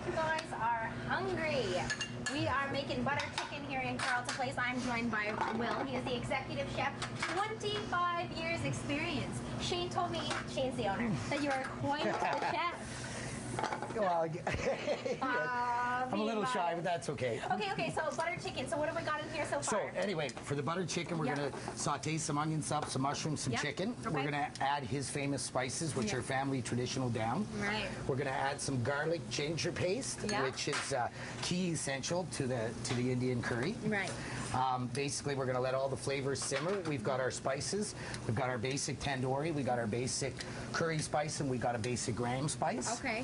You guys are hungry. We are making butter chicken here in Carleton Place. I'm joined by Will. He is the executive chef, 25 years experience. Shane told me, Shane's the owner, that you are quite the chef. Well, I'm a little shy, but that's okay. Okay, so butter chicken. So what have we got in here so far? So anyway, for the butter chicken, we're going to saute some onions up, some mushrooms, some chicken. Okay. We're going to add his famous spices, which are family traditional down. Right. We're going to add some garlic ginger paste, which is key essential to the Indian curry. Right. Basically, we're going to let all the flavors simmer. We've got our spices. We've got our basic tandoori. We got our basic curry spice, and we got a basic gram spice. Okay.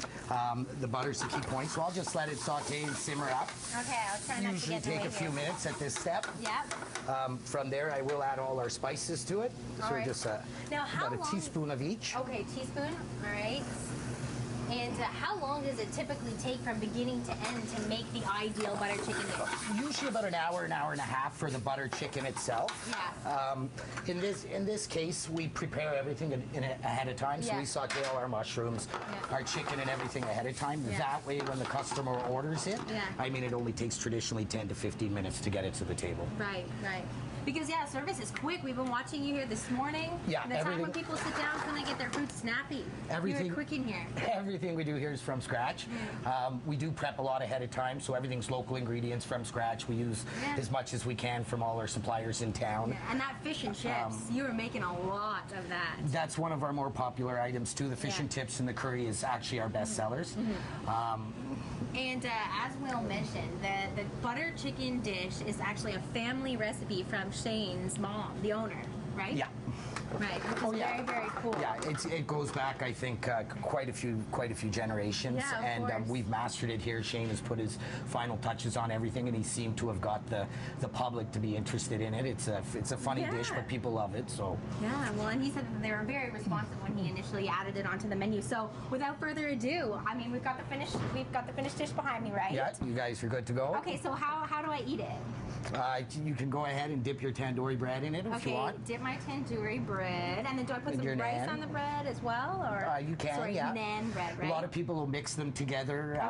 The butter's the key point, so I'll just let it saute and simmer up. Okay, I'll try not to get Usually take a few minutes at this step. Yep. From there, I will add all our spices to it. All right. Just now, about a teaspoon of each. Okay, teaspoon. All right. And how long does it typically take from beginning to end to make the ideal butter chicken dish? Usually about an hour and a half for the butter chicken itself. Yeah. In this case, we prepare everything ahead of time. So we saute all our mushrooms, our chicken, and everything ahead of time. That way, when the customer orders it, I mean, it only takes traditionally 10 to 15 minutes to get it to the table. Right. Because service is quick. We've been watching you here this morning. Yeah, the time when people sit down, when they get their food snappy. You're quick in here. Everything we do here is from scratch. We do prep a lot ahead of time, so everything's local ingredients from scratch. We use as much as we can from all our suppliers in town. And that fish and chips, you are making a lot of that. That's one of our more popular items too. The fish and chips and the curry is actually our best sellers. And as Will mentioned, the butter chicken dish is actually a family recipe from Shane's mom, the owner, right? Yeah. Right, which is very, very cool. Yeah, it goes back, I think, quite a few generations, and we've mastered it here. Shane has put his final touches on everything, and he seemed to have got the public to be interested in it. It's a funny dish, but people love it. So well, and he said that they were very responsive when he initially added it onto the menu. So without further ado, I mean, we've got the finished dish behind me, right? Yeah, you guys are good to go. Okay, so how do I eat it? You can go ahead and dip your tandoori bread in it if you want. Dip my tandoori bread, and then do I put some rice on the bread as well, or you can? Naan bread, right? A lot of people will mix them together.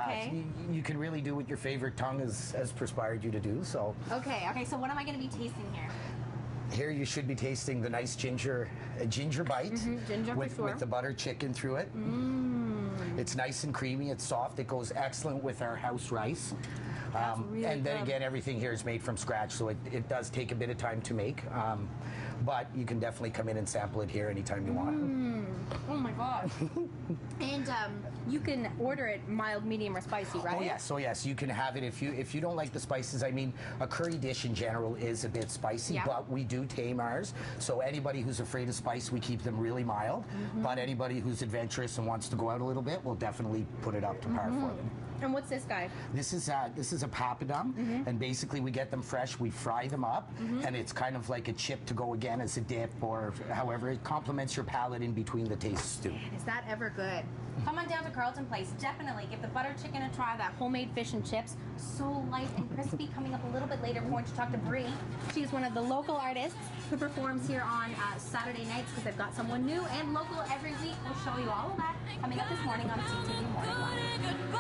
You can really do what your favorite tongue has perspired you to do. So okay. So what am I going to be tasting here? Here you should be tasting the nice ginger bite with the butter chicken through it. It's nice and creamy. It's soft. It goes excellent with our house rice. And then again, everything here is made from scratch, so it does take a bit of time to make. But you can definitely come in and sample it here anytime you want. Oh my gosh. And you can order it mild, medium, or spicy, right? Oh yes, you can have it if you don't like the spices. I mean, a curry dish in general is a bit spicy, but we do tame ours. So anybody who's afraid of spice, we keep them really mild. But anybody who's adventurous and wants to go out a little bit, we'll definitely put it up to par for them. And what's this guy? This is a papadum, and basically we get them fresh, we fry them up, and it's kind of like a chip to go again as a dip, or however it complements your palate in between the tastes too. Is that ever good? Come on down to Carleton Place. Definitely give the butter chicken a try. That homemade fish and chips, so light and crispy. Coming up a little bit later, we're going to talk to Bree. She's one of the local artists who performs here on Saturday nights, because they've got someone new and local every week. We'll show you all of that coming up this morning on CTV Morning Live.